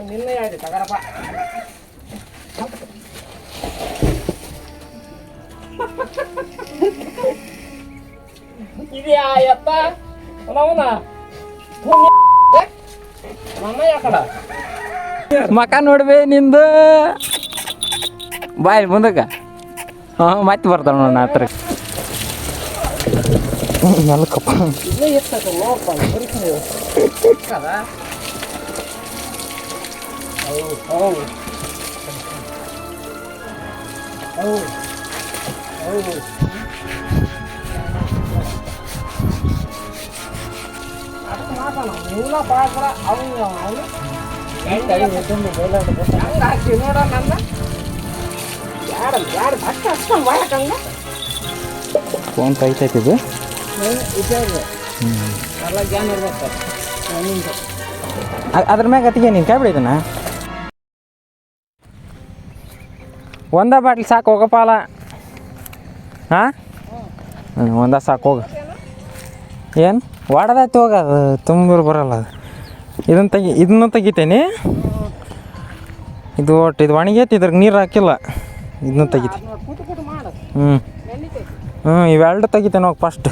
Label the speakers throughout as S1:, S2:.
S1: ನಿನ್ನೆ ಹೇಳಿ ತಗರಪ್ಪ. ಇದೆಯಾ ಎತ್ತ ಅವನ ಮಮ್ಮ ಯಾಕಡ
S2: ಮಕ ನೋಡ್ಬೇ ನಿಂದು ಬಾಯ್ ಮುಂದಕ್ಕ ಮತ್ತೆ ಬರ್ತಾವ ನೋಡ ಹತ್ರ ನಲ್ಕಪ್ಪ
S1: ಇದೇ ಎತ್ತಕ ನೋಡಪ್ಪ ಕದ ಹೌದು ಹೌದು ಹೌದು ಹೌದು ನೀನ ಪಾತ್ರ ಅವನು ಹಾಕಿ ನೋಡ ನನ್ನ ಯಾರು ಅಷ್ಟು ಅಷ್ಟೊಂದು ಮಾಡಕ್ಕಂಗ
S2: ಫೋನ್ ಕೈತೈತಿದು
S1: ಎಲ್ಲ ಜ್ಞಾನ ಇರ್ಬೇಕು
S2: ಅದ್ರ ಮ್ಯಾಗ ಅತ್ತಿಗೆ ನೀನು ಕೈ ಬಿಡಿದನ ಒಂದ ಬಾಟ್ಲಿ ಸಾಕು ಹೋಗಪ್ಪಾಲ ಹಾಂ ಒಂದ ಸಾಕು ಹೋಗ ಏನು ವಾಡದಾಯ್ತು ಹೋಗ ಅದು ತುಂಬೂರು ಬರಲ್ಲ ಅದು ಇದನ್ನು ತೆಗಿತೇನೆ ಇದು ಒಟ್ಟು ಇದು ಒಣಗೈತಿ ಇದ್ರಾಗ ನೀರು ಹಾಕಿಲ್ಲ ಇದನ್ನು ತೆಗಿತೆ ಇವೆರಡು ತೆಗಿತೇನೆ ಹೋಗಿ ಫಸ್ಟ್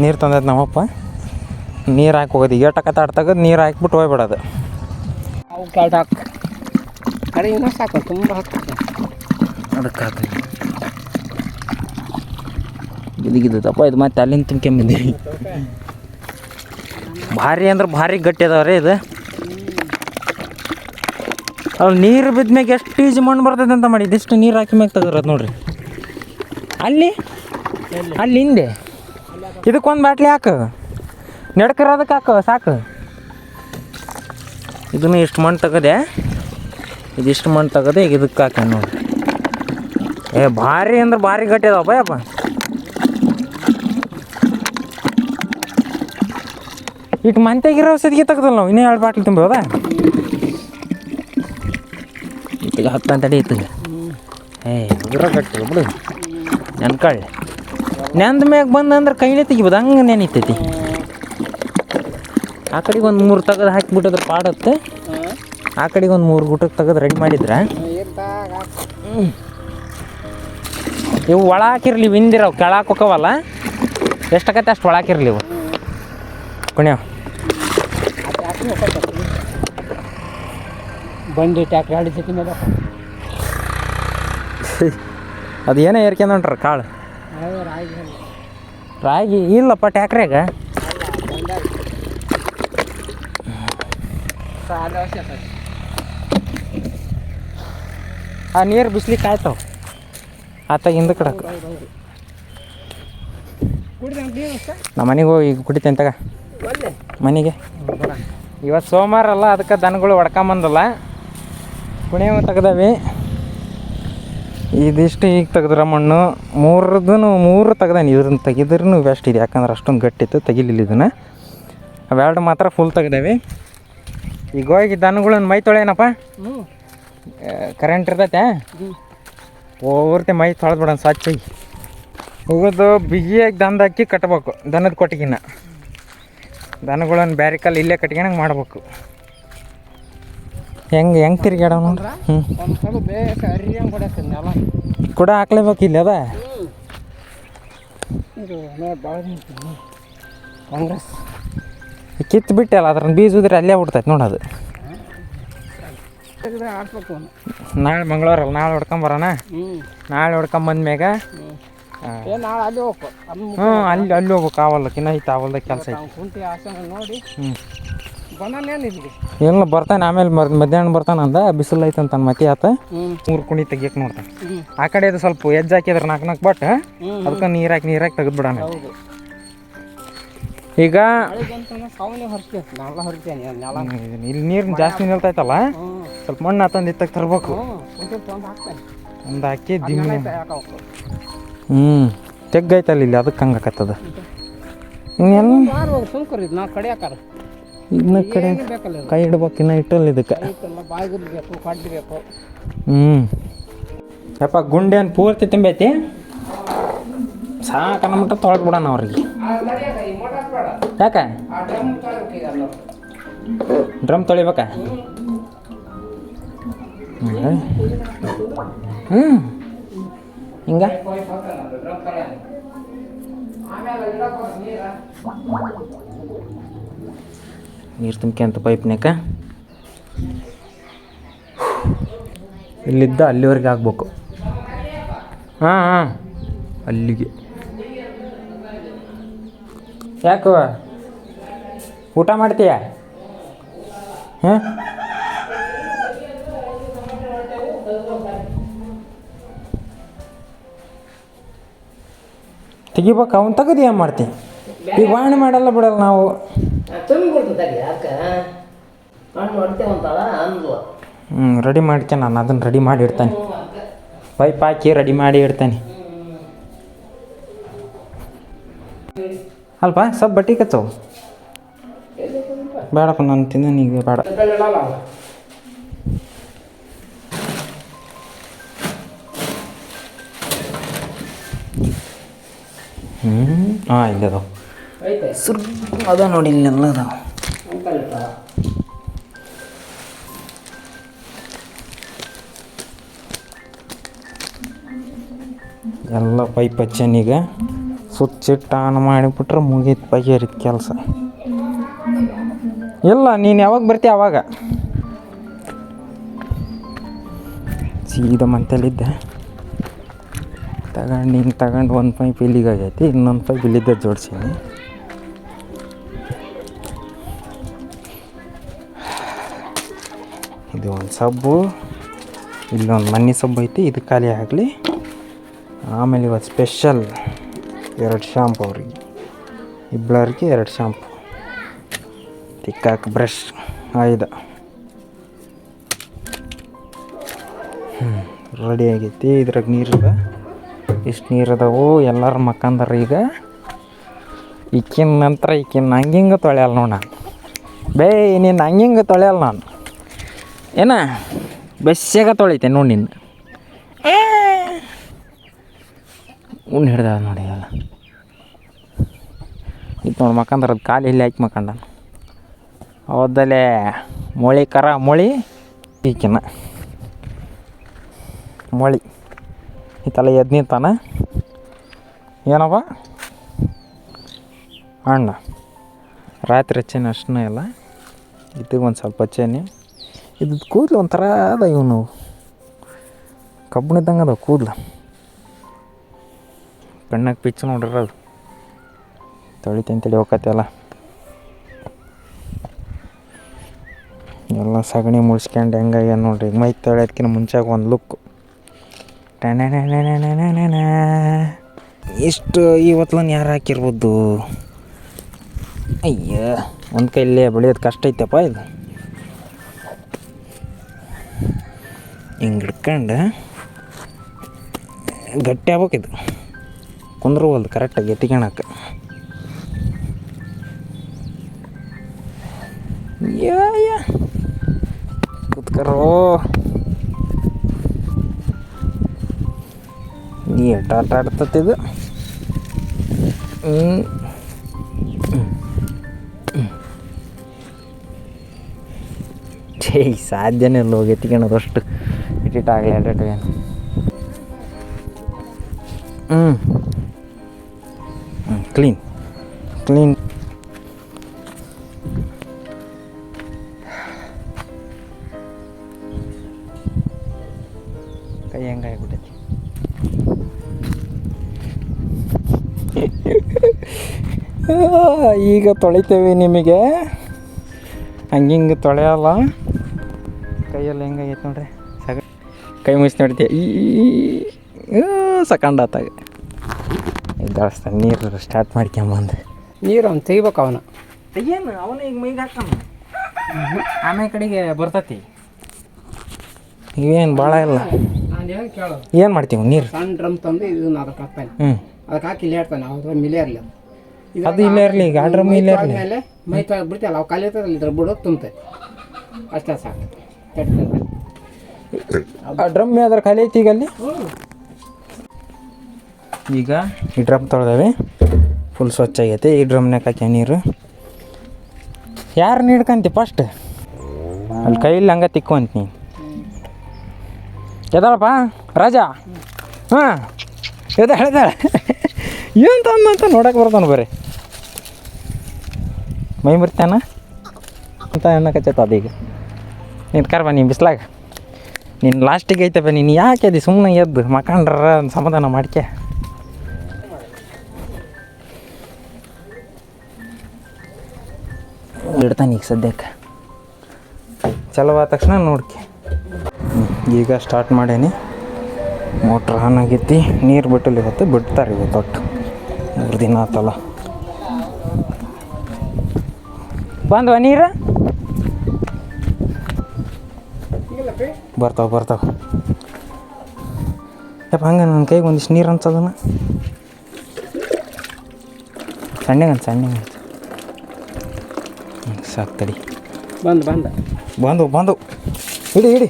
S2: ನೀರು ತಂದೈತೆ ನಮ್ಮಪ್ಪ ನೀರು ಹಾಕಿ ಹೋಗೋದು ಏಟಕತ್ತಾಡ ತೆಗೆದು ನೀರು ಹಾಕ್ಬಿಟ್ಟು ಹೋಗ್ಬಿಡೋದು
S1: ಅವು ಕೆಲ್ಟ ಹಾಕು ಕಡೆ ಇನ್ನೂ ಸಾಕು ತುಂಬ ಹಾಕ್ಬೇಕು
S2: ಅದಕ್ಕೆ ಹಾಕಿ ಗಿದಿಗಿದ್ದಪ್ಪ ಇದು ಮತ್ತೆ ಅಲ್ಲಿಂದ ತುಂಬ್ಕೊಂಬಿದ್ದೀವಿ ಭಾರಿ ಅಂದ್ರೆ ಭಾರಿ ಗಟ್ಟಿ ಅದಾವ್ರಿ ಇದು ಅಲ್ಲಿ ನೀರು ಬಿದ್ದ ಮ್ಯಾಗ ಎಷ್ಟು ಈಜು ಮಣ್ಣು ಬರ್ತೈತೆ ಅಂತ ಮಾಡಿ ಇದಿಷ್ಟು ನೀರು ಹಾಕಿ ಮ್ಯಾಗ ತೆಗಿರೋದು ನೋಡ್ರಿ ಅಲ್ಲಿ ಹಿಂದೆ ಇದಕ್ಕೊಂದು ಬಾಟ್ಲಿ ಹಾಕು ನಡ್ಕಿರೋದಕ್ಕೆ ಹಾಕು ಸಾಕು ಇದನ್ನು ಇಷ್ಟು ಮಣ್ಣು ತೆಗದೆ ಇದಿಷ್ಟು ಮಣ್ಣು ತೆಗದೆ ಈಗ ಇದಕ್ಕೆ ಹಾಕ ನೋಡ್ರಿ ಭಾರಿ ಅಂದ್ರೆ ಭಾರಿ ಗಟ್ಟಿ ಅದಾವ ಭಯಪ್ಪ ಇಟ್ಟು ಮಂತೆಗಿರೋ ಸದಿಗೆ ತೆಗ್ದಲ್ಲ ನಾವು ಇನ್ನೂ 2 ಬಾಟ್ಲಿ ತುಂಬೋದಾ ಇತ್ತಿಗೆ ಹತ್ತು ತಡಿ ಇತ್ತಿಗೆ ಉಗುರ ಗಟ್ಟಿ ಬಿಡು ನೆನ್ಕಳ್ಳಿ ನೆಂದ ಮ್ಯಾಗ ಬಂದಂದ್ರೆ ಕೈಲೇ ತೆಗಿಬೋದು ಹಂಗೆ ನೆನಿತೈತಿ ಆ ಕಡೆಗೆ ಒಂದು 3 ತೆಗೆದು ಹಾಕಿಬಿಟ್ಟದ್ರೆ ಪಾಡತ್ತೆ ಆ ಕಡೆಗೆ ಒಂದು 3 ಗುಟಕ್ಕೆ ತೆಗೆದು ರೆಡಿ ಮಾಡಿದ್ರೆ ಇವು ಒಳ ಹಾಕಿರ್ಲಿ ಹಿಂದಿರವು ಕೆಳಕ್ಕೆ ಹೋಗವಲ್ಲ ಎಷ್ಟಾಗತ್ತೆ ಅಷ್ಟು ಒಳ ಹಾಕಿರ್ಲಿ ಇವು ಕುಣ್ಯಾವ
S1: ಬಂಡಿ ಟ್ಯಾಕ್ರಿ ಆಡಿಸತಿ ಮೇಲೆ
S2: ಅದು ಏನೋ ಏರ್ಕೊಂಡ್ರ ಕಾಳು ರಾಗಿ ಇಲ್ಲಪ್ಪ ಟ್ಯಾಕ್ರ್ಯಾಗ ಆ ನೀರು ಬಿಸ್ಲಿಕ್ಕೆ ಆಯ್ತಾವ ಆತ ಹಿಂದ ಕಡಕ್ಕೆ ನಮ್ಮ ಮನೆಗೆ ಹೋಗಿ ಈಗ ಕುಡಿತೇನೆ ತಗ ಮನೆಗೆ ಇವತ್ತು ಸೋಮವಾರ ಅಲ್ಲ ಅದಕ್ಕೆ ದನಗಳು ಹೊಡ್ಕೊಂಬಂದಲ್ಲ ಕುಣಿಯವ ತೆಗ್ದವಿ ಇದಿಷ್ಟು ಈಗ ತೆಗೆದ್ರ ಮಣ್ಣು 3 ತೆಗ್ದಾನೆ ಇದ್ರನ್ನ ತೆಗಿದ್ರೂ ಬೆಸ್ಟ್ ಇದೆ ಯಾಕಂದ್ರೆ ಅಷ್ಟೊಂದು ಗಟ್ಟಿತ್ತು ತೆಗಿಲಿಲ್ಲ ಇದನ್ನು ಅವೆರಡು ಮಾತ್ರ ಫುಲ್ ತೆಗ್ದೇವಿ ಈಗ ಹೋಗಿ ದನಗಳನ್ನ ಮೈ ತೊಳೆನಪ್ಪ ಕರೆಂಟ್ ಇರ್ತೈತೆ ಪೂರ್ತಿ ಮೈ ತೊಳೆದ್ಬಿಡೋಣ ಸ್ವಚ್ಛಾಗಿ ಹೋಗೋದು ಬಿಗಿಯಾಗಿ ದಂದ ಹಾಕಿ ಕಟ್ಬೇಕು ದನದ ಕೊಟ್ಟಿಗಿನ ದನಗಳನ್ನು ಬ್ಯಾರೆ ಕಾಲು ಇಲ್ಲೇ ಕಟ್ಕೊಂಡಂಗೆ ಮಾಡ್ಬೇಕು ಹೆಂಗೆ ತಿರ್ಗಾಡವ ನೋಡ್ರಿ ಕೂಡ ಹಾಕ್ಲೇಬೇಕು ಇಲ್ಲಿ ಅದ
S1: ಕಾಂಗ್ರೆಸ್
S2: ಕಿತ್ತು ಬಿಟ್ಟಲ್ಲ ಅದ್ರನ್ನ ಬೀಜ ಉದ್ರೆ ಅಲ್ಲೇ ಬಿಡ್ತೈತೆ ನೋಡೋದು ನಾಳೆ ಮಂಗಳವಾರ ಅಲ್ಲ ನಾಳೆ ಹೊಡ್ಕೊಂಬರೋಣ ನಾಳೆ ಹೊಡ್ಕೊಂಬಂದ್ಮ್ಯಾಗ
S1: ಅಲ್ಲಿ
S2: ಅಲ್ಲಿ ಹೋಗ್ಬೇಕು ಆವಲ್ಲಕ್ಕಿನ್ನ ಐತೆ ಆವಲ್ದಾಗ ಕೆಲಸ ಐತೆ ಎಲ್ಲ ಬರ್ತಾನೆ ಆಮೇಲೆ ಮಧ್ಯಾಹ್ನ ಬರ್ತಾನೆ ಅಂದ ಬಿಸಿಲು ಐತೆ ಅಂತ ಮತ್ತೆ ಆತ 3 ಕುಣಿ ತೆಗಿಯಕ್ಕೆ ನೋಡ್ತಾನೆ ಆ ಕಡೆ ಅದು ಸ್ವಲ್ಪ ಎಜ್ಜು ಹಾಕಿದ್ರೆ 4 ಬಟ್ ಅದಕ್ಕೆ ನೀರು ಹಾಕಿ ತೆಗೆದ್ಬಿಡೋಣ ಈಗ ಇಲ್ಲಿ ನೀರು ಜಾಸ್ತಿ ನಿಲ್ತೈತಲ್ಲ ಸ್ವಲ್ಪ ಮಣ್ಣು ತಂದು ಇತ್ತಾಗ ತರ್ಬೇಕು ಒಂದು ಹಾಕಿ ದಿಮ್ಮಿ ತೆಗ್ಗೈತಲ್ಲ ಇಲ್ಲಿ ಅದಕ್ಕೆ ಹಂಗೆ ಆಕತ್ತದ ಇನ್ನ ಕಡೆ ಕೈ ಇಡ್ಬೇಕು ಇನ್ನ ಇಟ್ಟಲ್ಲ ಇದಕ್ಕೆ ಯಪ್ಪ ಗುಂಡೆ ಏನು ಪೂರ್ತಿ ತುಂಬೈತಿ ಸಾಕನ್ನ ಮಟ್ಟ ತೊಳೆದ್ಬಿಡೋಣ ಅವ್ರಿಗೆ ಯಾಕೆ ಡ್ರಮ್ ತೊಳಿಬೇಕಾ ಹಿಂಗೆ ನೀರು ತುಂಬ್ಕೊಂತ ಪೈಪ್ನ್ಯಾಕ ಇಲ್ಲಿದ್ದ ಅಲ್ಲಿವರೆಗೆ ಆಗ್ಬೇಕು. ಹಾಂ ಅಲ್ಲಿಗೆ. ಯಾಕೋ ಊಟ ಮಾಡ್ತೀಯ? ಹಾಂ ತೆಗಿಬೇಕು. ಅವನು ತೆಗೆದು ಏನು ಮಾಡ್ತೀನಿ? ಈಗ ವಾಣಿ ಮಾಡಲ್ಲ ಬಿಡಲ್ಲ ನಾವು. ರೆಡಿ ಮಾಡ್ಕೆ, ನಾನು ಅದನ್ನು ರೆಡಿ ಮಾಡಿ ಇಡ್ತಾನೆ. ಪೈಪ್ ಹಾಕಿ ರೆಡಿ ಮಾಡಿ ಇಡ್ತಾನೆ. ಅಲ್ಪ ಸ್ವಲ್ಪ ಬಟ್ಟೆ ಕಚ್ಚವು ಬೇಡಪ್ಪ, ನಾನು ತಿಂದ ಈಗ ಬೇಡ. ಹಾಂ ಇಲ್ಲ ಅದಾವ ಸುರ್ ಅದ ನೋಡಿ, ಇಲ್ಲೆಲ್ಲ ಅದಾವ. ಎಲ್ಲ ಪೈಪ್ ಹಚ್ಚನೀಗ ಸುಚ್ಚಿಟ್ಟು ಆನ್ ಮಾಡಿಬಿಟ್ರೆ ಮುಗೀತು, ಬಗೆಹರಿತು ಕೆಲಸ. ಇಲ್ಲ ನೀನು ಯಾವಾಗ ಬರ್ತೀಯ ಅವಾಗ ಸೀದಾ ಮಂತಲ್ಲಿದ್ದೆ. ತಗೊಂಡು ಒಂದು ಪೈಪ್ ಇಲ್ಲಿಗೆ ಆಗೈತಿ, ಇನ್ನೊಂದು ಪೈಪ್ ಇಲ್ಲಿದ್ದ ಜೋಡಿಸೀನಿ. ಇದು ಒಂದು ಸಬ್ಬು, ಇಲ್ಲೊಂದು ಮಣ್ಣಿ ಸಬ್ಬು ಐತಿ, ಇದು ಖಾಲಿ ಆಗಲಿ. ಆಮೇಲೆ ಇವತ್ತು ಸ್ಪೆಷಲ್ 2 ಶಾಂಪು ಅವ್ರಿಗೆ, ಇಬ್ಬರಿಗೆ 2 ಶಾಂಪು. ತಿಕ್ಕಾಕ ಬ್ರಷ್ 5. ರೆಡಿ ಆಗೈತಿ. ಇದ್ರಾಗ ನೀರಿದೆ, ಇಷ್ಟು ನೀರು ಅದಾವು. ಎಲ್ಲರೂ ಮಕ್ಕಂದಾರ ಈಗ. ಈಕಿನ ನಂತರ ಈಕಿನ ಹಂಗಿಂಗೆ ತೊಳೆಯಲ್ಲ ನೋಡಿ ನಾನು. ನೀನು ಹಂಗಿಂಗೆ ತೊಳೆಯಲ್ಲ ನಾನು. ಏನ ಬೆಸ್ಸಾಗ ತೊಳಿತೇನೆ ನೋಡಿ ನಿನ್ನ. ಉಣ್ಣು ಹಿಡ್ದ ನೋಡಿ ಎಲ್ಲ ಇದು ನೋಡಿ ಮಕ್ಕಂದ್ರೆ ಅದು ಕಾಲು ಇಲ್ಲಿ ಹಾಕಿ ಮಕ್ಕಂಡ. ಅವದ್ದಲ್ಲೇ ಮೊಳಿ ಈಕಿನ ಮೊಳಿ ಈ ತಲೆ ಎದ್ದು ನಿಂತಾನ. ಏನಪ್ಪ ಅಣ್ಣ ರಾತ್ರಿ ಹಚ್ಚೇನಿ ಅಷ್ಟೇ ಎಲ್ಲ. ಇದಕ್ಕೆ ಒಂದು ಸ್ವಲ್ಪ ಹಚ್ಚೇನಿ. ಇದು ಕೂದಲು ಒಂಥರ ಅದ, ಇವನು ಕಬ್ಬಣಿದ್ದಂಗೆ ಅದ ಕೂದಲು. ಕಣ್ಣಾಗ ಪಿಚ್ಚು ನೋಡ್ರಿ ಅದು. ತೊಳಿತಂತೇಳಿ ಹೋಗತ್ತೆಲ್ಲ ಎಲ್ಲ ಸಗಣಿ ಮುಳ್ಸ್ಕೊಂಡು ಹೆಂಗಾಗ್ಯ ನೋಡ್ರಿ. ಮೈ ತೊಳೆಯೋದಕ್ಕಿಂತ ಮುಂಚಾಗ ಒಂದು ಲುಕ್. ಎಷ್ಟು ಇವತ್ತಲನ್ನು ಯಾರು ಹಾಕಿರ್ಬೋದು? ಅಯ್ಯ, ಒಂದು ಕೈಲೇ ಬೆಳೆಯೋದು ಕಷ್ಟ ಐತಪ್ಪ. ಇದು ಹಿಂಗೆ ಹಿಡ್ಕೊಂಡು ಗಟ್ಟಿ ಆಗ್ಬೇಕಿದು, ಕುಂದ್ರವಲ್ದು ಕರೆಕ್ಟಾಗಿ ಎತ್ತಿಕೊಳಕ್ಕೆ. ಕೂತ್ಕರೋ ನೀ ಆಟ ಆಡ್ತತಿದು. ಸಾಧ್ಯನೇ ಇಲ್ಲ ಹೋಗಿ ಎತ್ತಿಕೊಳ್ಳೋದು ಅಷ್ಟು ಇಟ್ಟಿಟ್ಟಾಗಲಿ ಎರಡು ಏನು. ಕ್ಲೀನ್ ಕೈ ಹೆಂಗಾಗ್ಬಿಟ್ಟೈತಿ. ಈಗ ತೊಳಿತೇವೆ ನಿಮಗೆ, ಹಂಗಿಂಗೆ ತೊಳೆಯಲ್ಲ. ಕೈಯಲ್ಲಿ ಹೆಂಗಾಗೈತೆ ನೋಡ್ರಿ. ಕೈ ಮುಗಿಸಿ ನೋಡ್ತೀಯ ಈ ಸಕಂಡಾತಾಗ ಜಾಸ್ತಿ ನೀರು ಸ್ಟಾರ್ಟ್ ಮಾಡ್ಕೊಂಬಂದು
S1: ನೀರು ಅವ್ನು ತೆಗಿಬೇಕು. ಅವನು
S2: ಏನು ಅವನು ಈಗ ಮೈಗೆ ಹಾಕೋಣ, ಆಮೇಲೆ ಕಡೆಗೆ ಬರ್ತತಿ. ಇವೇನು ಭಾಳ ಇಲ್ಲ.
S1: ನಾನು ಹೇಳಿ ಕೇಳೋ,
S2: ಏನು ಮಾಡ್ತೀವಿ ನೀರು?
S1: ಸಣ್ಣ ಡ್ರಮ್ ತಂದು ಇದನ್ನ ಅದಕ್ಕೆ ಹಾಕ್ತಾನೆ. ಅದಕ್ಕೆ ಹಾಕಿ ಇಲ್ಲಿ ಹೇಳ್ತಾನೆ. ಅವ್ರ ಮಿಲೆ ಇರಲಿ
S2: ಅದು ಇಲ್ಲೇ ಇರಲಿ. ಈಗ ಆ ಡ್ರಮ್ ಇಲ್ಲೇ ಇರಲಿ.
S1: ಮೇಲೆ ಮೈ ಬಿಡ್ತೀವಲ್ಲ, ಅವು ಖಾಲಿ ಇರ್ತದೆ, ಇದ್ರ ಬಿಡೋದು ತುಂಬತೆ ಅಷ್ಟೇ ಸಾಕು.
S2: ಆ ಡ್ರಮ್ ಯಾವ್ದಾರು ಖಾಲಿ ಐತಿ ಈಗ ಅಲ್ಲಿ. ಈಗ ಈ ಡ್ರಮ್ ತೊಳೆದೇವೆ, ಫುಲ್ ಸ್ವಚ್ಛ ಆಗೈತೆ. ಈ ಡ್ರಮ್ನಾಗ ಹಾಕಿ ನೀರು ಯಾರು ಹಿಡ್ಕಂತಿ ಫಸ್ಟ್ ಅಲ್ಲಿ ಕೈಯಲ್ಲಿ ಹಂಗೆ ತಿಕ್ಕೊಂತ ನೀನು. ಎದಾಳಪ್ಪ ರಾಜ ಹಾಂ ಎದಾಳೆ ಏನು ತಂದಂತ ನೋಡಕ್ಕೆ ಬರ್ತಾನೆ ಬರ್ರಿ ಮೈ ಮುರ್ತಾನ ಅಂತ ಎಣ್ಣ ಕಚ್ಚೈತ ಅದೀಗ ನೀನು ಕರ್ಬ ನೀನು ಬಿಸ್ಲಾಗ ನೀನು ಲಾಸ್ಟಿಗೆ ಐತಪ್ಪ ನೀನು ಯಾಕೆ ಅದು ಸುಮ್ಮನೆ ಎದ್ದು ಮಕ್ಕಂಡ್ರ ಸಮಾಧಾನ ಮಾಡ್ಕೆ ಇಡ್ತಾನೆ ಈಗ ಸದ್ಯಕ್ಕೆ ಚಲೋ ಆದ ತಕ್ಷಣ ನೋಡ್ಕೆ ಈಗ ಸ್ಟಾರ್ಟ್ ಮಾಡೇನಿ ಮೋಟ್ರ್ ಆನ್ ಆಗೈತಿ ನೀರು ಬಿಟ್ಟಲ್ಲಿ ಇವತ್ತು ಬಿಡ್ತಾರೆ ಇವತ್ತು ಒಟ್ಟು 3 ದಿನ ಆತಲ್ಲ ಬಂದ್ವ ನೀರು ಬರ್ತಾವ ಯಪ್ಪ ಹಂಗೆ ನನ್ನ ಕೈಗೆ ಒಂದಿಷ್ಟು ನೀರು ಅನ್ಸೋದನ್ನ ಸಣ್ಣಗೆ ಸಾಕು ತಡಿ ಬಂದು ಹಿಡಿ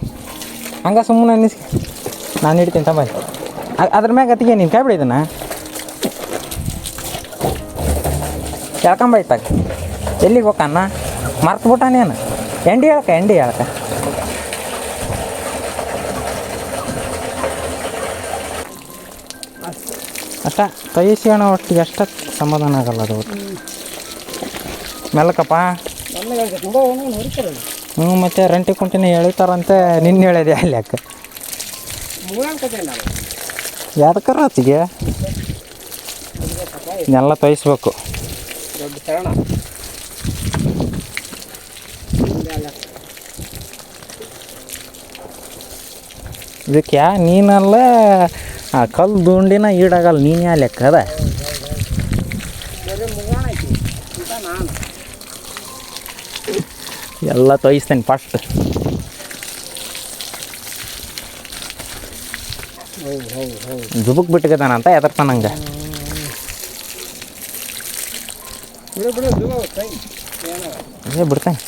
S2: ಹಂಗೆ ಸುಮ್ಮನೆ ಅನ್ನಿಸಿ ನಾನು ಹಿಡಿತೀನಿ ತಂಬ ಅದ್ರ ಮ್ಯಾಗ ಅತ್ತಿಗೆ ನೀನು ಕೈ ಬಿಡಿದನ ಕೇಳ್ಕೊಂಬೈತಾಗ ಎಲ್ಲಿಗೆ ಹೋಗಣ್ಣ ಮರ್ತು ಬಿಟ್ಟಾನೇನು ಎಂಡಿ ಹೇಳ್ಕ ಅಷ್ಟ ತಯಿಸ್ಕೋಣ ಒಟ್ಟಿಗೆ ಅಷ್ಟಕ್ಕೆ ಸಮಾಧಾನ ಆಗಲ್ಲ ಅದು ಒಟ್ಟು ಮೆಲ್ಲಕಪ್ಪ ಹ್ಞೂ ಮತ್ತು ರಂಟಿ ಕುಂಟಿನ ಎಳಿತಾರಂತೆ ನಿನ್ನ ಹೇಳಿದೆ ಅಲ್ಲಿ ಯಾಕೆ ಯಾವ್ದಕ್ಕಾರ ಆತಿಗೆ ಎಲ್ಲ ತೋಯಿಸ್ಬೇಕು ಇದಕ್ಕೆ ನೀನಲ್ಲ ಆ ಕಲ್ಲು ದುಂಡಿನ ಈಡಾಗಲ್ಲ ನೀನು ಯಾ ಲೆಕ್ಕ ಅದ ಎಲ್ಲ ತೋಯಿಸ್ತೇನೆ ಫಸ್ಟ್ ಜುಬುಕ್ ಬಿಟ್ಕದಾನಂತ ಎದರ್ತಾನಂಗೆ ಬಿಡ್ತಾನೆ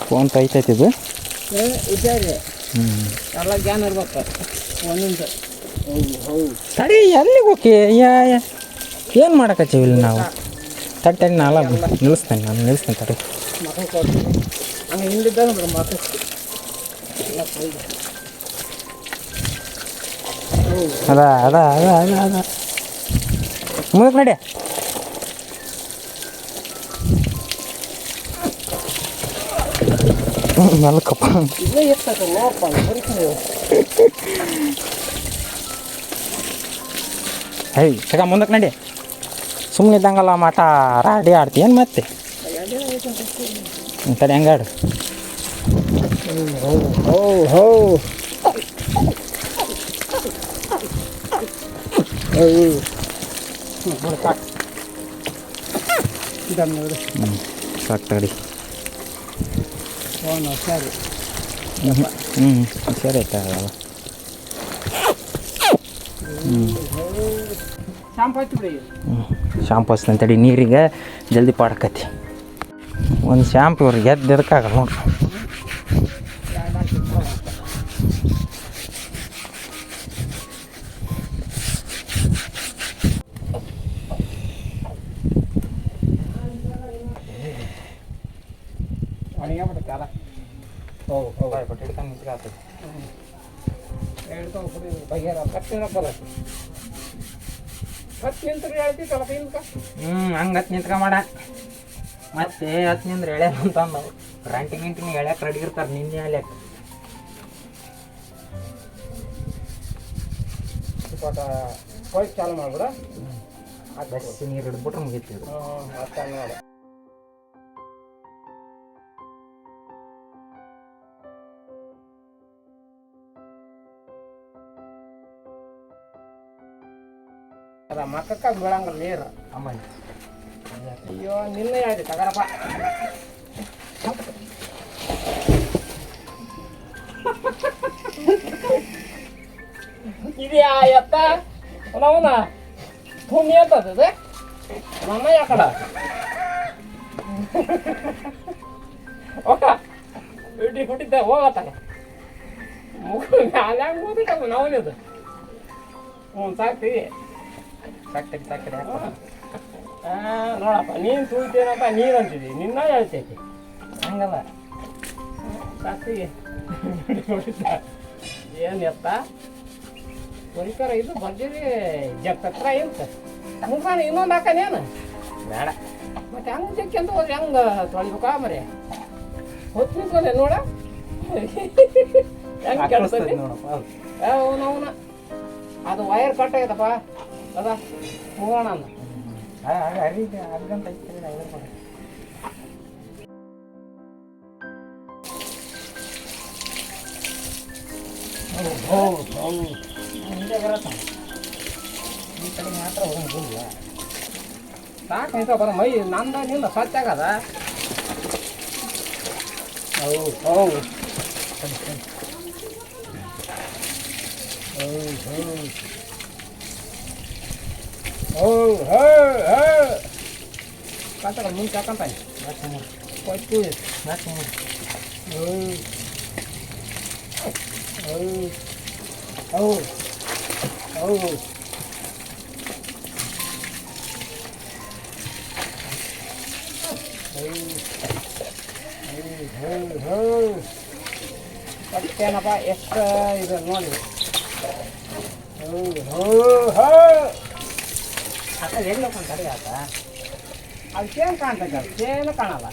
S2: ಫೋನ್ ತೈತೈತಿದು
S1: ಎಲ್ಲ ಜ್ಞಾನ ಇರ್ಬೇಕು ಒಂದೊಂದು
S2: ಸರಿ ಎಲ್ಲಿಗೆ ಓಕೆ ಏನು ಮಾಡಕತ್ತೀವಿ ಇಲ್ಲಿ ನಾವು ತಟ್ಟೆ ನಾಲ ನಿಲ್ಲಿಸ್ತೇನೆ ತಡಿ
S1: ಹಂಗೆ ಹಿಂದಿದ್ದ ಮಾತು
S2: ಅದ ಮುಂದಕ್ಕೆ ನಡಿ ಮೆಲ್ಕಪ್ಪ ಹೇ ಚಕ ಮುಂದಕ್ಕೆ ನಡಿ ಸುಮ್ಮನೆ ಇದ್ದಂಗಲ್ಲ ಮಾಟ ರಾಡಿ ಆಡ್ತೀಯೇನು ಮತ್ತೆ ತಡಿ ಹೆಂಗಾಡು ಸಾಕು ತಡಿ
S1: ಸರಿ
S2: ಸರಿ ಆಯ್ತಾ ಶಾಂಪು ಹಚ್ತಾನೆ ತಡಿ ನೀರಿಗೆ ಜಲ್ದಿ ಪಾಡಕತಿ ಒಂದು ಶಾಂಪು ಇವ್ರಿಗೆ ಎದ್ದಕ್ಕಾಗಲ್ಲ ನೋಡ್ರಿ ಹಂಗೆ ಹತ್ತು ನಿಂತ್ಕ ಮಾಡ ಮತ್ತೆ ಹತ್ತು ನಿಂದ್ರೆ ಎಳೆ ಅಂತಂದು ಗಿಂಟಿನ ಎಳ್ಯಾಕೆ ರೆಡಿ ಇರ್ತಾರೆ ನಿನ್ನೆ ಎಳ್ಯಾಕ
S1: ಚಾಲು ಮಾಡ್ಬಿಡ
S2: ಬಸ್ ನೀರು ಹಿಡ್ಬಿಟ್ರೆ ಮುಗೀತಿ
S1: ಅದ ಮಕ್ಕಕ್ಕ ಬೀಳಂಗಿಲ್ಲ ನೀರು
S2: ಅಮ್ಮ
S1: ಅಯ್ಯೋ ನಿನ್ನೆ ಆಯ್ತು ತಗರಪ್ಪ ಇದೆಯಾ ಎತ್ತ ಅವನ ಭೂಮಿ ಅಂತದ ನಮ್ಮ ಯಾಕಡ ಇಡ್ಡಿ ಹುಟ್ಟಿದ್ದ ಹೋಗತ್ತಾಗ ಮ್ಯಾಲೆ ಹೋಗಿಟ್ಟ ನಾವನಿದು ಹ್ಞೂ ಸಾಕ್ತೀವಿ
S2: ಸಾಕ್ತಡಿ
S1: ನೋಡಪ್ಪ ನೀನು ತುಳಿತೇನಪ್ಪ ನೀನು ಅಂತಿದ್ದಿ ನಿನ್ನ ಹೇಳ್ತೈತಿ
S2: ಹಂಗಲ್ಲ
S1: ಜಾಸ್ತಿಗೆ ಏನು ಎತ್ತ ಪರಿಕರ ಇದು ಭರ್ಜರಿ ಜಗತ್ರ ಎಂತ ಮುಖಾನ ಇನ್ನೊಂದು ಹಾಕನೇನು ಬೇಡ ಮತ್ತೆ ಹಂಗೆ ಜಕ್ಕಂತ ಹೋದ್ರೆ ಹೆಂಗೆ ತೊಳಿಬೇಕಾ ಮರೆ ಹೊತ್ತು ನಿಂತ್ಕೊಂಡೆ ನೋಡ ಹೆಂಗೆ ಕೆಡ್ತೈತಿ
S2: ನೋಡಪ್ಪ
S1: ಅವನವನ ಅದು ವೈರ್ ಕಟ್ ಆಗೈತಪ್ಪ ಅದ ಹೋಗೋಣ ಅಂದ
S2: ಅರಿಗೆ ಅರ್ಗಂತ ಐತೆ
S1: ಹಿಂಗೆ ಬರತ್ತ
S2: ಈ ಕಡೆ ಮಾತ್ರ ಹೋಗಂಗಿಲ್ಲ
S1: ಸಾಕು ನಿಂತ ಬರ ಮೈ ನಂದ ನಿಂದ ಸ್ವಚ್ಛ ಆಗದ ಹೌದು ಹೌದು ಕಾಂತ ಮುಂಚೆ ಹಾಕಂತಾನೆ ಕೊಟ್ಟು ಏನಪ್ಪ ಎಷ್ಟು ಇದು ನೋಡಿ ಅಕ್ಕ ಎಲ್ಲಿ ಹೋಗ್ಕೊಂತಾರೆ ಆತ ಅದಕ್ಕೇನು ಕಾಣ್ತೈತೆ ಅದು ಏನು ಕಾಣಲ್ಲ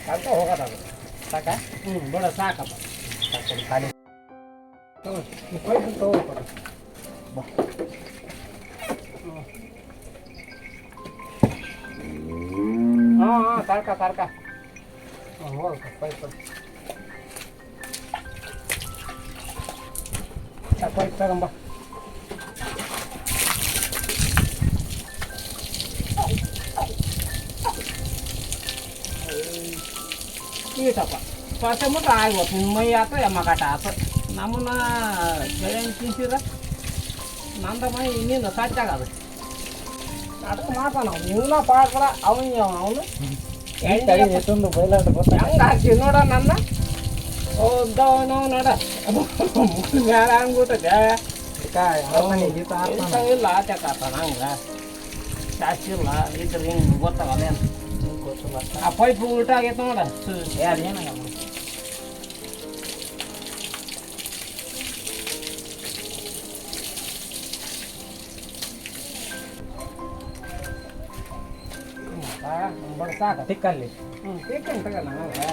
S1: ಅದಕ್ಕೆ ಹೋಗೋದದು ಸಾಕ ಬಿಡ ಸಾಕಪ್ಪ ಸಾಕು ಖಾಲಿ ತಗೋಪ್ಪ ಹಾಂ ತರ್ಕ ಹೋಗಪ್ಪ ಪೈಪ್ ಪೈಪ್ ತಗೊಂಬ ಈಟಪ್ಪ ಸ್ವಚ್ಛ ಮುಟ್ಟ ಆಗ್ಬೋದು ನಿಮ್ಮ ಮೈ ಆತ ಮಗಾಟ ಆತ ನಮ್ಮನ್ನ ಬೆಳೆ ತಿನ್ಸಿದ ನಂದ ಮೈ ಇನ್ನಿಂದ ಸ್ವಚ್ಛ ಆಗದು ಅದಕ್ಕೆ ಮಾತ ನಾವು ಇವನ್ನ ಪಾಡ್ಬಡ ಅವನು
S2: ಎಷ್ಟೊಂದು ಬಯಲಾಟ ಗೊತ್ತಾ
S1: ಹೆಂಗೆ ಹಾಕ್ತೀವಿ ನೋಡ ನನ್ನ ನಾವು ನೋಡ ಮ್ಯಾಲ ಹಂಗ್ಬಿಟ್ಟದೆ ಇಲ್ಲ ಆಚಕ ಆತಾನ ಹಂಗೆ ಜಾಸ್ತಿ ಇಲ್ಲ ಇದ್ರ ಹಿಂಗೆ ಗೊತ್ತಾಗಲ್ಲ ಏನು ಆ ಪೈಪ್ ಉಲ್ಟ ಆಗೈತೆ ನೋಡ ಯಾರು ಏನಾಗಲ್ಲ ಬಡ ಸಾಕ
S2: ತಿಕ್ಕಲ್ಲಿ
S1: ತಿಕ್ಕಂಗೆ ತಗಲ್ಲ ನನಗೆ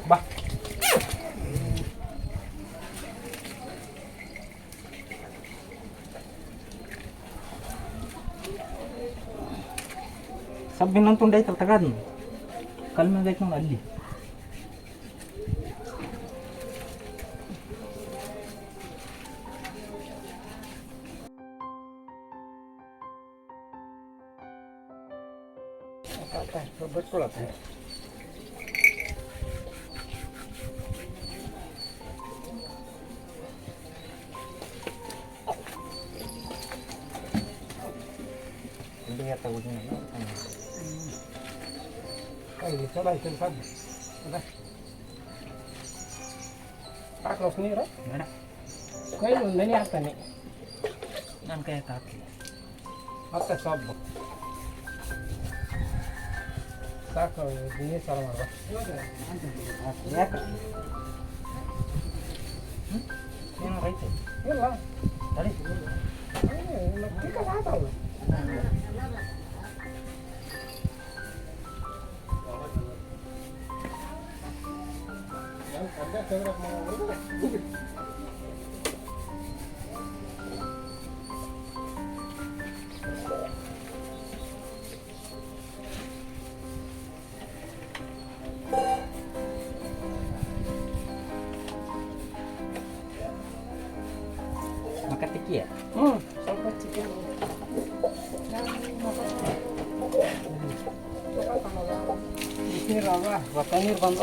S2: ಬಾ ಸಬ್ ಇನ್ನೊಂದು ತುಂಡು ಐತಲ್ಲ ತಗದು ಕಲ್ ಮ್ಯಾಗ ಐತೆ ನೋಡಿ ಅಲ್ಲಿ
S1: ಬಿಟ್ಕೊಳತ್ತೆ ಚಲೋ ಆಯ್ತು ಸಾಧ್ಯ ಅದ ಹಾಕ್ಲೋಸ್ ನೀರು
S2: ಬೇಡ
S1: ಕೈ ಒಂದು ನೆನೆ ಹಾಕ್ತಾನೆ
S2: ನನ್ನ ಕೈ ಹಾಕಿ
S1: ಮತ್ತೆ ಸೊಪ್ಪು ಸಾಕು ನೀರು ಚಾಲು ಮಾಡುವ
S2: ಯಾಕೆ ಏನೋ ಐತೆ
S1: ಇಲ್ಲ
S2: ತಡಿ
S1: ಚಿಕನ್ ಹಾಕಲ್ಲ
S2: ಮಕ್ಕ ತಿಕ್ಕಿಯ
S1: ಸ್ವಲ್ಪ ಚಿಕನ್ ನೀರು ನೀರು ಬಂದ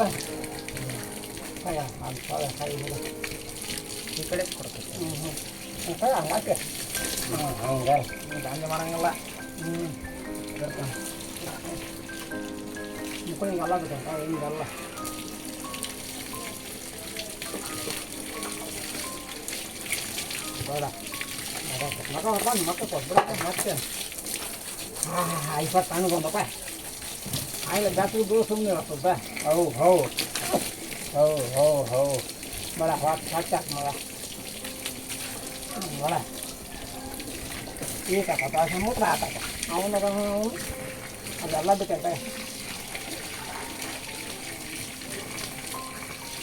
S2: ಈ ಕಡೆ ಕೊಡ್ತೈತೆ
S1: ಹಂಗಾಕೆ
S2: ಹಂಗೆ ದಾಂಧೆ ಮಾಡಂಗಿಲ್ಲ
S1: ಮುಕ್ಕಳಿಗೆಲ್ಲ ಬಿಟ್ಟಂತ ಹಿಂಗೆಲ್ಲ ಬೇಡ ಮಗ ಬಂದು ಮತ್ತೆ ಕೊಟ್ಬಿಡ ಮತ್ತೆ ಇಪ್ಪತ್ತು ಹಣ್ಣು ಬಂದಪ್ಪ ಆಯ್ತು ಬೆತ್ತದು ಸುಮ್ಮನೆ ಇರ್ತದ how how how how how ಬೇಡ ಹೊಟ್ಟೆ ಮಗ ಬೇಡ ಈಕಪ್ಪ ಮೂತ್ರ ಆತಪ್ಪ ಅವನು ಅದೆಲ್ಲ ಬೇಕಂತ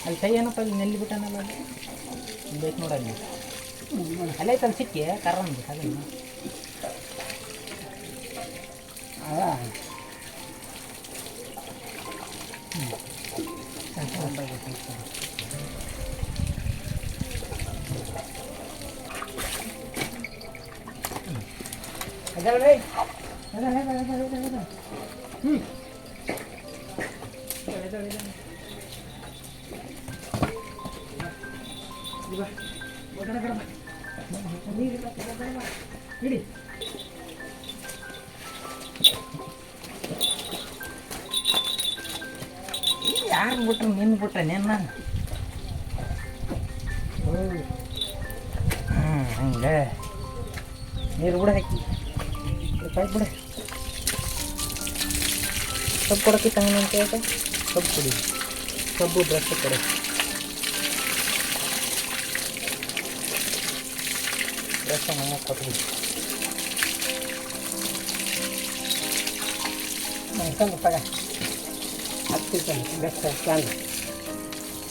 S1: ಅಲ್ಲಿ ಕೈ ಏನಪ್ಪ ಅಲ್ಲಿ ನೆಲ್ಲಿ ಬಿಟ್ಟನಲ್ಲ ಅಲ್ಲಿ ಬೇಕು ನೋಡಲ್ಲಿ ಅಲ್ಲೇ ಐತಲ್ಲಿ ಸಿಕ್ಕಿ ಕರ್ರಂದು ಅದನ್ನು ಅದಲ್ರಿ ಇಡಿ ಯಾರು ಬಿಟ್ರು ನಿನ್ನ ಬಿಟ್ರೆ ನಿನ್ನ ಹಂಗೆ ನೀರು ಬಿಡ ಹಾಕಿ ಪೈಪ್ ಬಿಡ ಸೊಪ್ಪು ಕೊಡೋಕೆ ತಂಗ ಅಂತ ಹೇಳ್ತೆ ಸೊಪ್ಪು ಕುಡಿ ಸೊಪ್ಪು ಬ್ರಷ್ ಕೊಡೆ ಬ್ರಷ್ ಮನೆ ಕೊಟ್ಬಿಡಿ ತಂದು ತಗ ಹತ್ತಿರ್ತಾನೆ ಬೆಸ್ಟ್ ಚಂದ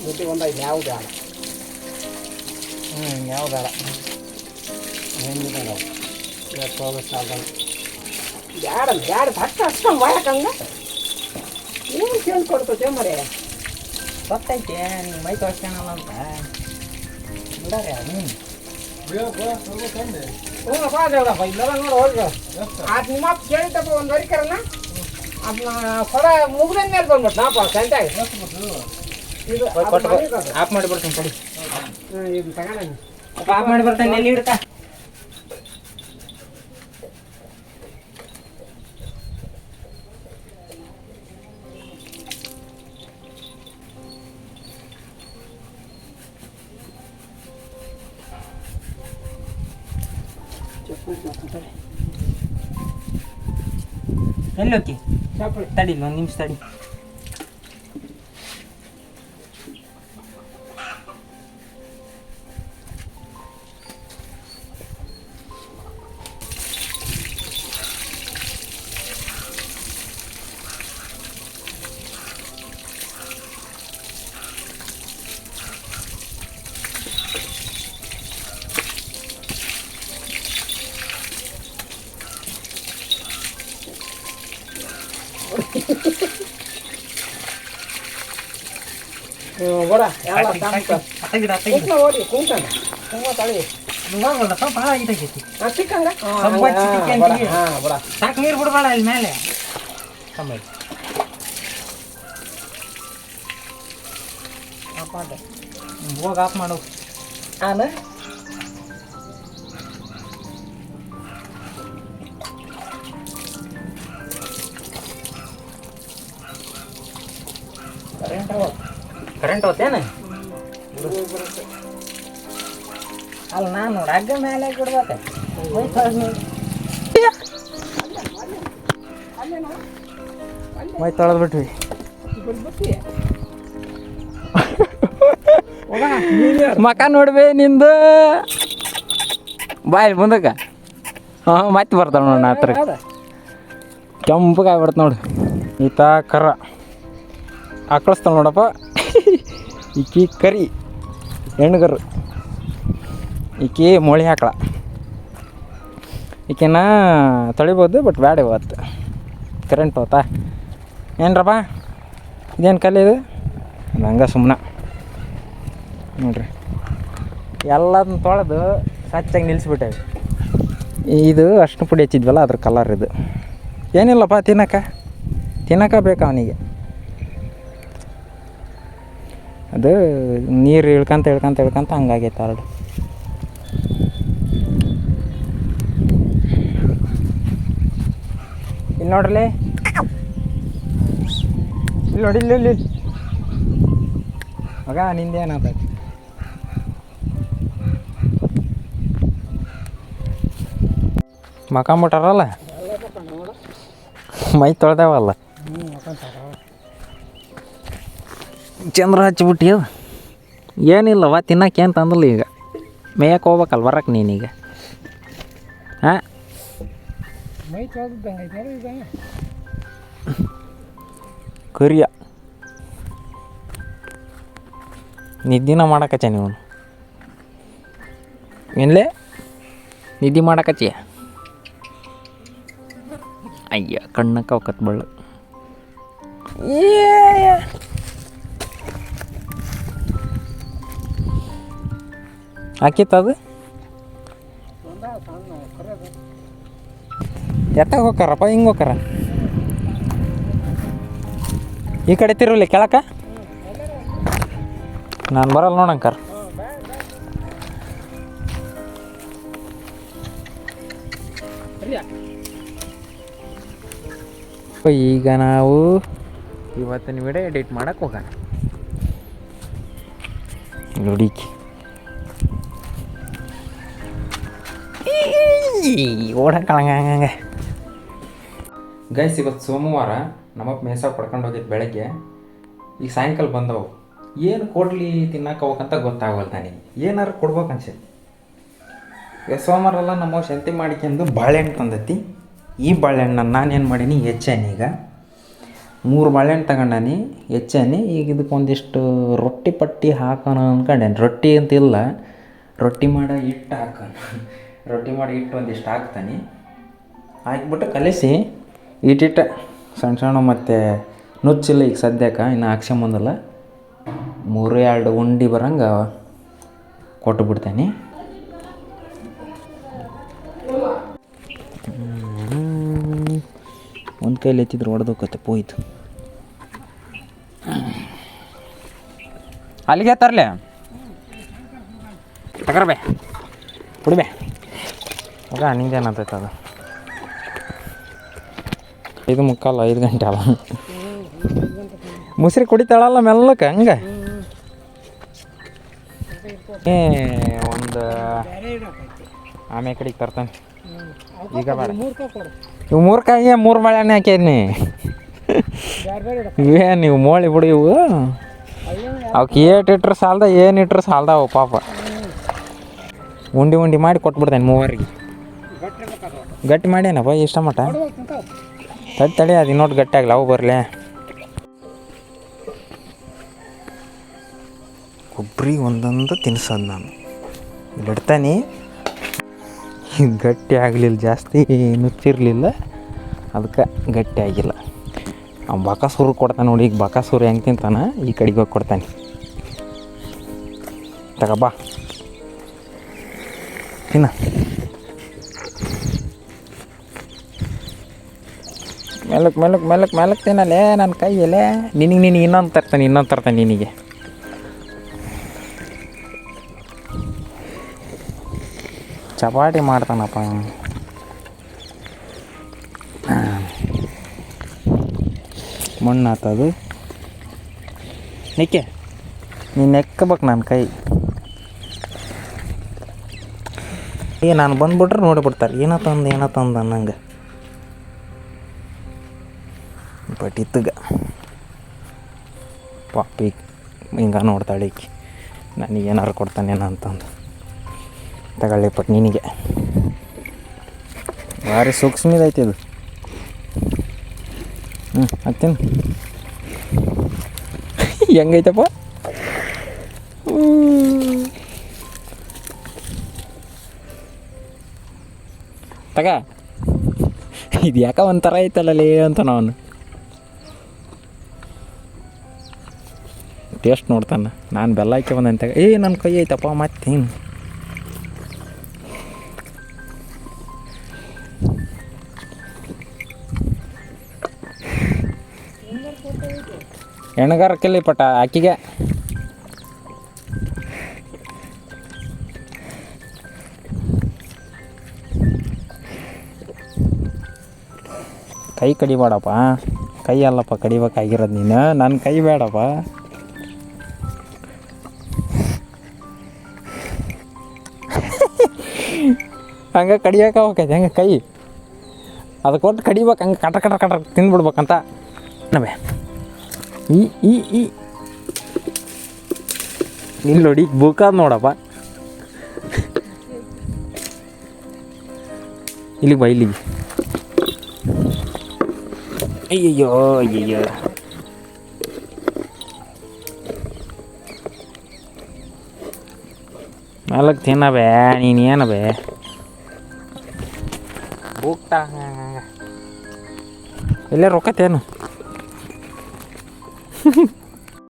S1: ಜೊತೆ ಒಂದು ಯಾವ ಬೇಡ ಯಾವ ಬೇಡ ಹೆಂಗಿದಾಗ ಇವತ್ತು ಹೋಗುತ್ತೆ ಬ್ಯಾಡ ಬ್ಯಾಡ ಭಟ್ಟ ಅಷ್ಟೊಂದು ಮಾಡಕ್ಕಂಗ ಏನು ಚೇಂಜ್ ಕೊಡ್ತತೆ ಮರೆ ಗೊತ್ತೈತೆ ನೀವು ಮೈ ತೋರಿಸ್ಕೊಳಲ್ಲ ಅಂತ ಬಿಡಾರೆ ಹ್ಞೂ ಬಾ ದೇವ್ರಪ್ಪ ಇಲ್ಲದ ನೋಡಿ ಹೋಗಿ ಅದು ನಿಮ್ಮ ಅಪ್ಪ ಕೇಳಿತಪ್ಪ ಒಂದು ವರಿಕರನ್ನ ಅದನ್ನ ಕೊಡ ಮುಗಿದ ಮೇಲೆ ಬಂದ್ಬಿಟ್ಟು ನಾಪ ಸಂತ್ಯಾಗ ಇದು ಆಫ್ ಮಾಡಿ ಬರ್ತೀನಿ ಕೊಡಿ ಇದು ತಗೋಣ ಆಫ್ ಮಾಡಿ ಬರ್ತಾನೆ ಎಲ್ಲಿ ಇಡ್ತಾ ಎಲ್ಲೋಕಿ ತಡಿಲ್ಲ ಒಂದು ನಿಮಿಷ ತಡಿ ಬಡ ಓಡಿ ಕುಂಕಂಗ ತಳಿ ಭಾಳ ಆಗೈತಿ ಚಿಕ್ಕಂಗ ಬಡ ಸಾಕು ನೀರು ಬಿಡಬೇಡ ಅಲ್ಲಿ ಮೇಲೆ ಕಮ್ಮಿ ಹೋಗಿ ಆಫ್ ಮಾಡು ನಾನು ಕರೆಂಟ್ ಹೋತೇನ ಅಲ್ಲ ನಾನು ನೋಡಿ ಹಗ್ಗ ಮೇಲೆ ಕೊಡ್ಬೇಕ ಮೈ ತೊಳೆದು ಬಿಟ್ವಿ ಮಕ ನೋಡ್ಬೇ ನಿಂದು ಬಾಯ್ ಮುಂದಕ್ಕೆ ಹಾಂ ಮತ್ತೆ ಬರ್ತಾವ ನೋಡಿ ನಾ ಹತ್ರ ಕೆಂಪಗಾಗ್ಬಿಡ್ತು ನೋಡಿ ಈತ ಕರ ಆಕಳಿಸ್ತಾವ ನೋಡಪ್ಪ ಈಕಿ ಕರಿ ಹೆಣ್ಗರು ಈಕಿ ಮೊಳಿ ಹಾಕಳ ಈಕೆನ ತೊಳಿಬೋದು ಬಟ್ ಬ್ಯಾಡ ಇವತ್ತು ಕರೆಂಟ್ ಹೋತಾ ಏನರಪ್ಪ ಇದೇನು ಕಲೆ ಇದು ಅದು ಹಂಗೆ ಸುಮ್ಮನೆ ನೋಡ್ರಿ ಎಲ್ಲದನ್ನ ತೊಳೆದು ಸ್ವಚ್ಛಾಗಿ ನಿಲ್ಲಿಸ್ಬಿಟ್ಟೇವೆ ಇದು ಅಷ್ಟು ಪುಡಿ ಹಚ್ಚಿದ್ವಲ್ಲ ಅದ್ರ ಕಲರ್ ಇದು ಏನಿಲ್ಲಪ್ಪ ತಿನ್ನಕ ಬೇಕು ಅವನಿಗೆ ಅದು ನೀರು ಇಳ್ಕೊಂತ ಹಂಗಾಗೈತೆ ಆಲ್ರೆಡಿ ಇಲ್ಲಿ ನೋಡ್ರಿ ಇಲ್ಲಿ ನೋಡಿ ಇಲ್ಲಿ ಮಗ ನಿಂದೇನಾಗ್ತೈತಿ
S2: ಮಕ್ಕಂಬಿಟ್ಟಾರಲ್ಲ ಮೈ ತೊಳೆದಾವಲ್ಲ ಚಂದ್ರ ಹಚ್ಚಿಬಿಟ್ಟು ಏನಿಲ್ಲವ ತಿನ್ನಕ್ಕೆ ಏನು ತಂದಲ್ಲ ಈಗ ಮೇಯಕ್ಕೆ ಹೋಗ್ಬೇಕಲ್ಲ ಬರಕ್ಕೆ ನೀನೀಗ ಹಾಂ
S1: ಮೈ ತೊಳೆದಂಗೆ ಈಗ
S2: ಕರಿಯ ನಿದ್ದಿನ ಮಾಡಕಚ್ಚ ನೀವು ಏನ್ಲೇ ನಿದ್ದೆ ಮಾಡಕಚ್ಚಿ ಅಯ್ಯ ಕಣ್ಣಕ್ಕೆ ಅವಕತ್ ಬಳ್ಳ ಹಾಕಿತ್ತದು ಎತ್ತಾಗ ಹೋಗ್ತಾರಪ್ಪ ಹಿಂಗೆ ಹೋಗ್ತಾರ ಈ ಕಡೆ ತಿರುವಲ್ಲಿ ಕೆಳಕ ನಾನು ಬರಲ್ಲ ನೋಡಂಕರ್ ಈಗ ನಾವು ಇವತ್ತಿನ ವಿಡಿಯೋ ಎಡಿಟ್ ಮಾಡಕ್ಕೆ ಹೋಗೋಣ ನುಡಿಕಿ ಓಡಕ್ಕಳಂಗ ಗೈಸ್ ಇವತ್ತು ಸೋಮವಾರ ನಮ್ಮಪ್ಪ ಮೇಸ ಪಡ್ಕೊಂಡು ಹೋಗಿದ್ದು ಬೆಳಗ್ಗೆ ಈಗ ಸಾಯಂಕಾಲ ಬಂದವು ಏನು ಕೊಡಲಿ ತಿನ್ನಕ್ಕೆ ಹೋಗಂತ ಗೊತ್ತಾಗಲ್ಲ ನನಗೆ ಏನಾರು ಕೊಡ್ಬೇಕು ಅನ್ಸೈತಿ ಈಗ ಸೋಮವಾರ ನಮ್ಮ ಶಂತಿ ಮಾಡಿಕೊಂಡು ಬಾಳೆಹಣ್ಣು ತಂದೈತಿ ಈ ಬಾಳೆಹಣ್ಣನ್ನು ನಾನೇನು ಮಾಡೀನಿ ಹೆಚ್ಚೇನಿ ಈಗ 3 ಬಾಳೆಹಣ್ಣು ತಗೊಂಡಾನಿ ಹೆಚ್ಚೇನಿ ಈಗ ಇದಕ್ಕೊಂದಿಷ್ಟು ರೊಟ್ಟಿ ಪಟ್ಟಿ ಹಾಕೋಣ ಅಂದ್ಕೊಂಡೇನಿ ರೊಟ್ಟಿ ಅಂತಿಲ್ಲ ರೊಟ್ಟಿ ಮಾಡೋ ಹಿಟ್ಟು ಹಾಕೋಣ ರೊಟ್ಟಿ ಮಾಡಿ ಹಿಟ್ಟು ಒಂದಿಷ್ಟು ಹಾಕ್ತಾನೆ ಹಾಕ್ಬಿಟ್ಟು ಕಲಿಸಿ ಇಟ್ಟಿಟ್ಟ ಸಣ್ಣ ಸಣ್ಣ ಮತ್ತು ನುಚ್ಚಿಲ್ಲ ಈಗ ಸದ್ಯಕ್ಕೆ ಇನ್ನು ಹಾಕ್ಸ್ಕೊಂಬಂದಲ್ಲ 3-2 ಉಂಡೆ ಬರಂಗೆ ಕೊಟ್ಟು ಬಿಡ್ತೇನೆ ಒಂದು ಕೈಲಿ ಎತ್ತಿದ್ರೆ ಹೊಡೆದೋಕತ್ತೆ ಹೋಯ್ತು ಅಲ್ಲಿಗೆ ತರಲೆ ತಗರ್ಬೇ ಕುಡಿಬೇ ಮಗ ನಿಂಗೇನಂತೈತೆ ಅದು 5:45 ಗಂಟೆ ಅಲ್ಲ ಮುಸ್ರಿ ಕುಡಿತಾಳಲ್ಲ ಮೆಲ್ಲಕ್ಕೆ ಹಂಗೆ ಒಂದು ಆಮೇಲೆ ಕಡೆಗೆ ತರ್ತಾನೆ ಈಗ ಬೇಡ ಇವು 3 ಕಾಯಿಗೆ 3 ಬಾಳೆಹಣ್ಣು ಹಾಕಿದ್ನಿ ಇವೇ ನೀವು ಮೋಳಿ ಬಿಡಿ ಇವು ಅವಕ್ಕೆ ಏಟು ಸಾಲ್ದ ಏನಿಟ್ರು ಸಾಲ್ದಾವು ಪಾಪ ಉಂಡಿ ಮಾಡಿ ಕೊಟ್ಬಿಡ್ತೇನೆ 3 ಗಟ್ಟಿ ಮಾಡ್ಯಾನಪ್ಪ ಇಷ್ಟ ಮಟ್ಟ ತಡಿ ಅದು ಇನ್ನೊಟ್ಟು ಗಟ್ಟಿ ಆಗಲ್ಲ ಅವು ಬರಲಿ ಒಬ್ರಿಗೆ ಒಂದೊಂದು ತಿನ್ಸೋದು ನಾನು ಇಲ್ಲಿ ಇಡ್ತಾನೆ ಗಟ್ಟಿ ಆಗಲಿಲ್ಲ ಜಾಸ್ತಿ ನುಚ್ಚಿರಲಿಲ್ಲ ಅದಕ್ಕೆ ಗಟ್ಟಿ ಆಗಿಲ್ಲ ಅವ್ನು ಬಕಾಸೂರು ಕೊಡ್ತಾನೆ ನೋಡಿ ಈಗ ಬಕಾಸೂರು ಹೆಂಗೆ ತಿಂತಾನೆ ಈ ಕಡೆಗೆ ಹೋಗಿ ಕೊಡ್ತಾನೆ ತಗಬಾ ತಿನ್ನ ಮೆಲ್ಲಕ್ಕೆ ತಿನ್ನಲ್ಲೇ ನನ್ನ ಕೈಯಲ್ಲೇ ನಿನಗೆ ಇನ್ನೊಂದು ತರ್ತಾನೆ ನಿನಗೆ ಚಪಾಟಿ ಮಾಡ್ತಾನಪ್ಪ ಮಣ್ಣು ಆತದು ನೆಕ್ಕೆ ನೀನು ನೆಕ್ಕಬೇಕು ನನ್ನ ಕೈ ನಾನು ಬಂದ್ಬಿಟ್ರೆ ನೋಡಿಬಿಡ್ತಾರೆ ಏನತ್ತಂದು ಅನ್ನಂಗೆ ಬಟ್ ಇತ್ತಗ ಪಾಪಿ ಹಿಂಗೆ ನೋಡ್ತಾಳೆ ಈಕಿ ನನಗೆ ಏನಾರು ಕೊಡ್ತಾನೇನೋ ಅಂತಂದು ತಗೊಳ್ಳಿ ಪಟ್ ನಿನಗೆ ಭಾರಿ ಸೂಕ್ಷ್ಮದೈತಿ ಇದು ಹಾಕ್ತೀನಿ ಹೆಂಗೈತಪ್ಪ ತಗ ಇದು ಯಾಕ ಒಂಥರ ಐತಲ್ಲೇ ಅಂತ ಅವನು ಟೇಸ್ಟ್ ನೋಡ್ತಾನೆ ನಾನು ಬೆಲ್ಲ ಹಾಕಿ ಬಂದಂತ ನನ್ನ ಕೈ ಐತಪ್ಪ ಮತ್ತೇನು ಎಣ್ಣಗಾರ ಕೆಲ್ಲಿ ಪಟ್ಟ ಆಕಿಗೆ ಕೈ ಕಡಿಬೇಡಪ್ಪ ಕೈ ಅಲ್ಲಪ್ಪ ಕಡಿಬೇಕಾಗಿರೋದು ನೀನು ನನ್ನ ಕೈ ಬೇಡಪ್ಪ ಹಂಗೆ ಕಡಿಯೋಕೆ ಹೋಗೈತೆ ಹಂಗೆ ಕೈ ಅದಕ್ಕೆ ಕೊಟ್ಟು ಕಡಿಬೇಕು, ಹಂಗೆ ಕಟ್ರ ತಿಂದ್ಬಿಡ್ಬೇಕಂತ ನವೆ. ಈ ಇಲ್ಲಿ ನೋಡಿ ಬುಕ್ಕಾದ ನೋಡಪ್ಪ, ಇಲ್ಲಿಗೆ ಬಾ, ಇಲ್ಲಿಗೆ. ಅಯ್ಯಯ್ಯೋ ಮೇಲಕ್ಕೆ ತಿನ್ನಬೇ, ನೀನು ಏನಬೇ ಬೂಕ್ತಾ ಇಲ್ಲೇ ರೊಕ್ಕತ್ತೇನು